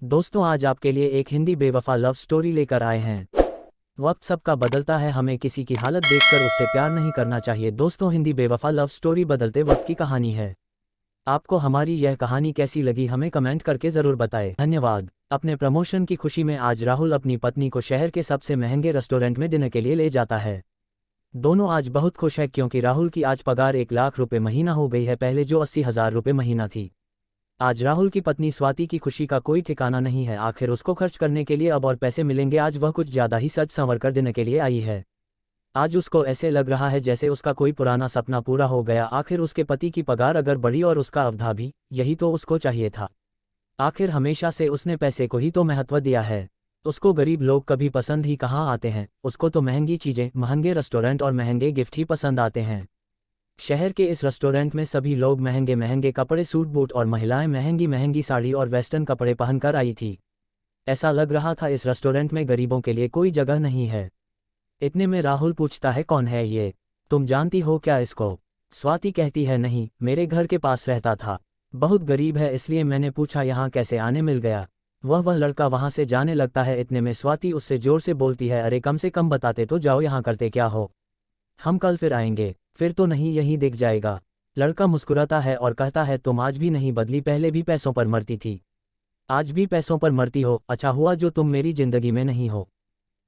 दोस्तों आज आपके लिए एक हिंदी बेवफा लव स्टोरी लेकर आए हैं। वक्त सबका बदलता है, हमें किसी की हालत देखकर उससे प्यार नहीं करना चाहिए। दोस्तों हिंदी बेवफा लव स्टोरी बदलते वक्त की कहानी है। आपको हमारी यह कहानी कैसी लगी हमें कमेंट करके ज़रूर बताएं। धन्यवाद। अपने प्रमोशन की खुशी में आज राहुल अपनी पत्नी को शहर के सबसे महंगे रेस्टोरेंट में डिनर के लिए ले जाता है। दोनों आज बहुत खुश है क्योंकि राहुल की आज पगार 1 लाख रुपए महीना हो गई है, पहले जो 80,000 रुपये महीना थी। आज राहुल की पत्नी स्वाति की खुशी का कोई ठिकाना नहीं है, आखिर उसको खर्च करने के लिए अब और पैसे मिलेंगे। आज वह कुछ ज़्यादा ही सज संवर कर देने के लिए आई है। आज उसको ऐसे लग रहा है जैसे उसका कोई पुराना सपना पूरा हो गया। आखिर उसके पति की पगार अगर बढ़ी और उसका अवधा भी, यही तो उसको चाहिए था। आखिर हमेशा से उसने पैसे को ही तो महत्व दिया है। उसको गरीब लोग कभी पसंद ही कहाँ आते हैं, उसको तो महंगी चीज़ें, महंगे रेस्टोरेंट और महंगे गिफ्ट ही पसंद आते हैं। शहर के इस रेस्टोरेंट में सभी लोग महंगे महंगे कपड़े, सूट बूट और महिलाएं महंगी महंगी साड़ी और वेस्टर्न कपड़े पहनकर आई थी। ऐसा लग रहा था इस रेस्टोरेंट में गरीबों के लिए कोई जगह नहीं है। इतने में राहुल पूछता है, कौन है ये? तुम जानती हो क्या इसको? स्वाति कहती है, नहीं, मेरे घर के पास रहता था, बहुत गरीब है इसलिए मैंने पूछा यहाँ कैसे आने मिल गया। वह लड़का वहाँ से जाने लगता है। इतने में स्वाति उससे जोर से बोलती है, अरे कम से कम बताते तो जाओ, यहाँ करते क्या हो? हम कल फिर आएंगे। फिर तो नहीं, यहीं दिख जाएगा। लड़का मुस्कुराता है और कहता है, तुम आज भी नहीं बदली, पहले भी पैसों पर मरती थी, आज भी पैसों पर मरती हो। अच्छा हुआ जो तुम मेरी जिंदगी में नहीं हो।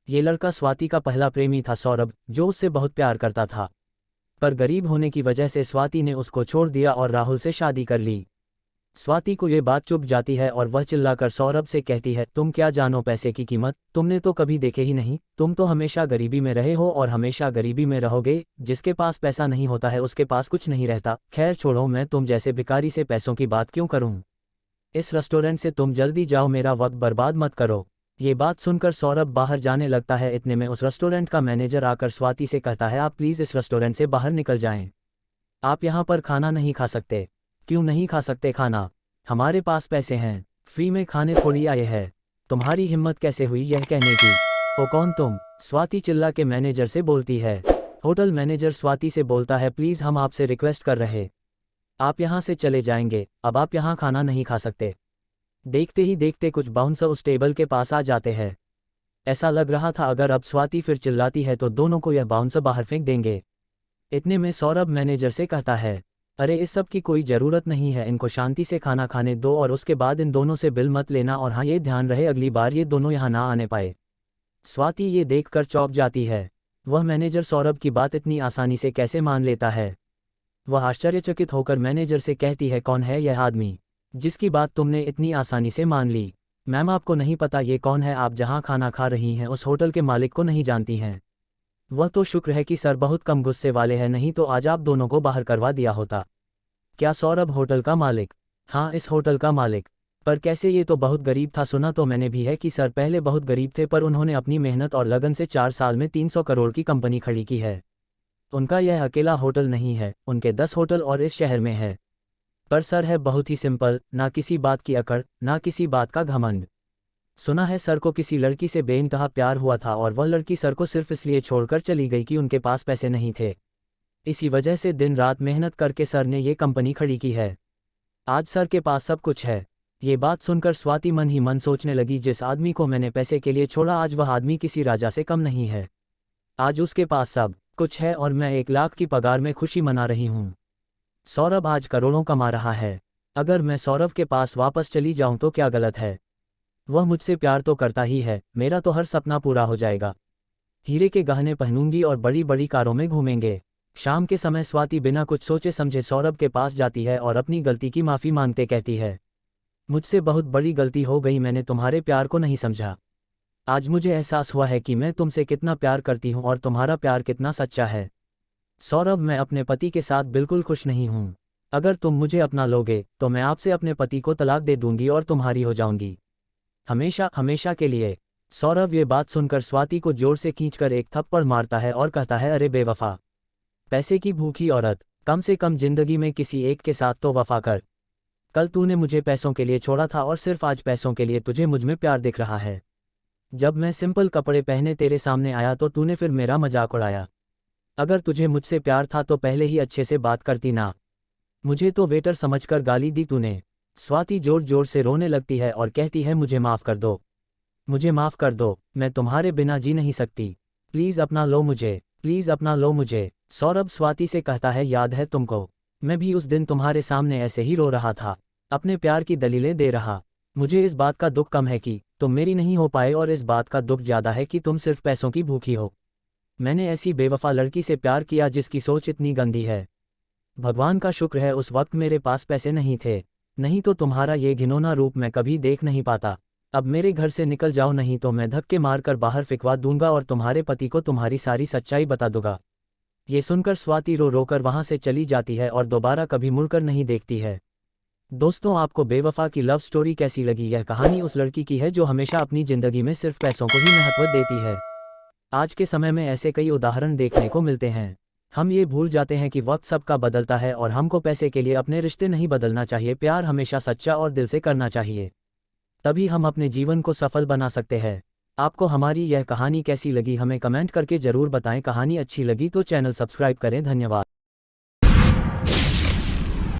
ये लड़का स्वाति का पहला प्रेमी था, सौरभ, जो उससे बहुत प्यार करता था। पर गरीब होने की वजह से स्वाति ने उसको छोड़ दिया और राहुल से शादी कर ली। स्वाति को ये बात चुभ जाती है और वह चिल्लाकर सौरभ से कहती है, तुम क्या जानो पैसे की कीमत? तुमने तो कभी देखे ही नहीं, तुम तो हमेशा गरीबी में रहे हो और हमेशा गरीबी में रहोगे। जिसके पास पैसा नहीं होता है उसके पास कुछ नहीं रहता। खैर छोड़ो, मैं तुम जैसे भिखारी से पैसों की बात क्यों करूं? इस रेस्टोरेंट से तुम जल्दी जाओ, मेरा वक्त बर्बाद मत करो। ये बात सुनकर सौरभ बाहर जाने लगता है। इतने में उस रेस्टोरेंट का मैनेजर आकर स्वाति से कहता है, आप प्लीज़ इस रेस्टोरेंट से बाहर निकल जाएं। आप यहाँ पर खाना नहीं खा सकते। क्यों नहीं खा सकते खाना? हमारे पास पैसे हैं, फ्री में खाने थोड़ी आए हैं। तुम्हारी हिम्मत कैसे हुई यह कहने की? ओ कौन तुम? स्वाति चिल्ला के मैनेजर से बोलती है। होटल मैनेजर स्वाति से बोलता है, प्लीज़ हम आपसे रिक्वेस्ट कर रहे, आप यहाँ से चले जाएंगे, अब आप यहाँ खाना नहीं खा सकते। देखते ही देखते कुछ बाउंसर उस टेबल के पास आ जाते हैं। ऐसा लग रहा था अगर अब स्वाति फिर चिल्लाती है तो दोनों को यह बाउंसर बाहर फेंक देंगे। इतने में सौरभ मैनेजर से कहता है, अरे इस सब की कोई ज़रूरत नहीं है, इनको शांति से खाना खाने दो और उसके बाद इन दोनों से बिल मत लेना, और हाँ ये ध्यान रहे अगली बार ये दोनों यहाँ ना आने पाए। स्वाति ये देखकर चौंक जाती है। वह मैनेजर सौरभ की बात इतनी आसानी से कैसे मान लेता है? वह आश्चर्यचकित होकर मैनेजर से कहती है, कौन है यह आदमी जिसकी बात तुमने इतनी आसानी से मान ली? मैम आपको नहीं पता ये कौन है? आप जहाँ खाना खा रही हैं उस होटल के मालिक को नहीं जानती हैं? वह तो शुक्र है कि सर बहुत कम गुस्से वाले हैं, नहीं तो आज आप दोनों को बाहर करवा दिया होता। क्या सौरभ होटल का मालिक? हाँ इस होटल का मालिक। पर कैसे? ये तो बहुत गरीब था। सुना तो मैंने भी है कि सर पहले बहुत गरीब थे, पर उन्होंने अपनी मेहनत और लगन से 4 साल में 300 करोड़ की कंपनी खड़ी की है। उनका यह अकेला होटल नहीं है, उनके 10 होटल और इस शहर में है। पर सर है बहुत ही सिंपल, ना किसी बात की अकड़, ना किसी बात का घमंड। सुना है सर को किसी लड़की से बेइंतहा प्यार हुआ था और वह लड़की सर को सिर्फ इसलिए छोड़कर चली गई कि उनके पास पैसे नहीं थे। इसी वजह से दिन रात मेहनत करके सर ने ये कंपनी खड़ी की है। आज सर के पास सब कुछ है। ये बात सुनकर स्वाति मन ही मन सोचने लगी, जिस आदमी को मैंने पैसे के लिए छोड़ा आज वह आदमी किसी राजा से कम नहीं है। आज उसके पास सब कुछ है और मैं 1 लाख की पगार में खुशी मना रही हूँ। सौरभ आज करोड़ों कमा रहा है। अगर मैं सौरभ के पास वापस चली जाऊँ तो क्या गलत है? वह मुझसे प्यार तो करता ही है, मेरा तो हर सपना पूरा हो जाएगा। हीरे के गहने पहनूंगी और बड़ी बड़ी कारों में घूमेंगे। शाम के समय स्वाति बिना कुछ सोचे समझे सौरभ के पास जाती है और अपनी गलती की माफ़ी मांगते कहती है, मुझसे बहुत बड़ी गलती हो गई, मैंने तुम्हारे प्यार को नहीं समझा। आज मुझे एहसास हुआ है कि मैं तुमसे कितना प्यार करती हूँ और तुम्हारा प्यार कितना सच्चा है। सौरभ मैं अपने पति के साथ बिल्कुल खुश नहीं हूँ। अगर तुम मुझे अपना लोगे तो मैं आपसे अपने पति को तलाक दे दूंगी और तुम्हारी हो जाऊंगी, हमेशा हमेशा के लिए। सौरभ ये बात सुनकर स्वाति को जोर से खींचकर एक थप्पड़ मारता है और कहता है, अरे बेवफा, पैसे की भूखी औरत, कम से कम जिंदगी में किसी एक के साथ तो वफा कर। कल तूने मुझे पैसों के लिए छोड़ा था और सिर्फ आज पैसों के लिए तुझे मुझ में प्यार दिख रहा है। जब मैं सिंपल कपड़े पहने तेरे सामने आया तो तूने फिर मेरा मजाक उड़ाया। अगर तुझे मुझसे प्यार था तो पहले ही अच्छे से बात करती ना। मुझे तो वेटर समझकर गाली दी तूने। स्वाति जोर जोर से रोने लगती है और कहती है मुझे माफ़ कर दो, मुझे माफ़ कर दो, मैं तुम्हारे बिना जी नहीं सकती, प्लीज़ अपना लो मुझे, प्लीज़ अपना लो मुझे। सौरभ स्वाति से कहता है याद है तुमको, मैं भी उस दिन तुम्हारे सामने ऐसे ही रो रहा था, अपने प्यार की दलीलें दे रहा। मुझे इस बात का दुख कम है कि तुम मेरी नहीं हो पाए और इस बात का दुख ज़्यादा है कि तुम सिर्फ पैसों की भूखी हो। मैंने ऐसी बेवफा लड़की से प्यार किया जिसकी सोच इतनी गंदी है। भगवान का शुक्र है उस वक्त मेरे पास पैसे नहीं थे, नहीं तो तुम्हारा ये घिनौना रूप मैं कभी देख नहीं पाता। अब मेरे घर से निकल जाओ नहीं तो मैं धक्के मारकर बाहर फिकवा दूंगा और तुम्हारे पति को तुम्हारी सारी सच्चाई बता दूंगा। ये सुनकर स्वाति रो रोकर वहां से चली जाती है और दोबारा कभी मुड़कर नहीं देखती है। दोस्तों, आपको बेवफा की लव स्टोरी कैसी लगी? यह कहानी उस लड़की की है जो हमेशा अपनी जिंदगी में सिर्फ पैसों को ही महत्व देती है। आज के समय में ऐसे कई उदाहरण देखने को मिलते हैं। हम ये भूल जाते हैं कि वक्त सबका बदलता है और हमको पैसे के लिए अपने रिश्ते नहीं बदलना चाहिए। प्यार हमेशा सच्चा और दिल से करना चाहिए, तभी हम अपने जीवन को सफल बना सकते हैं। आपको हमारी यह कहानी कैसी लगी हमें कमेंट करके ज़रूर बताएं। कहानी अच्छी लगी तो चैनल सब्सक्राइब करें। धन्यवाद।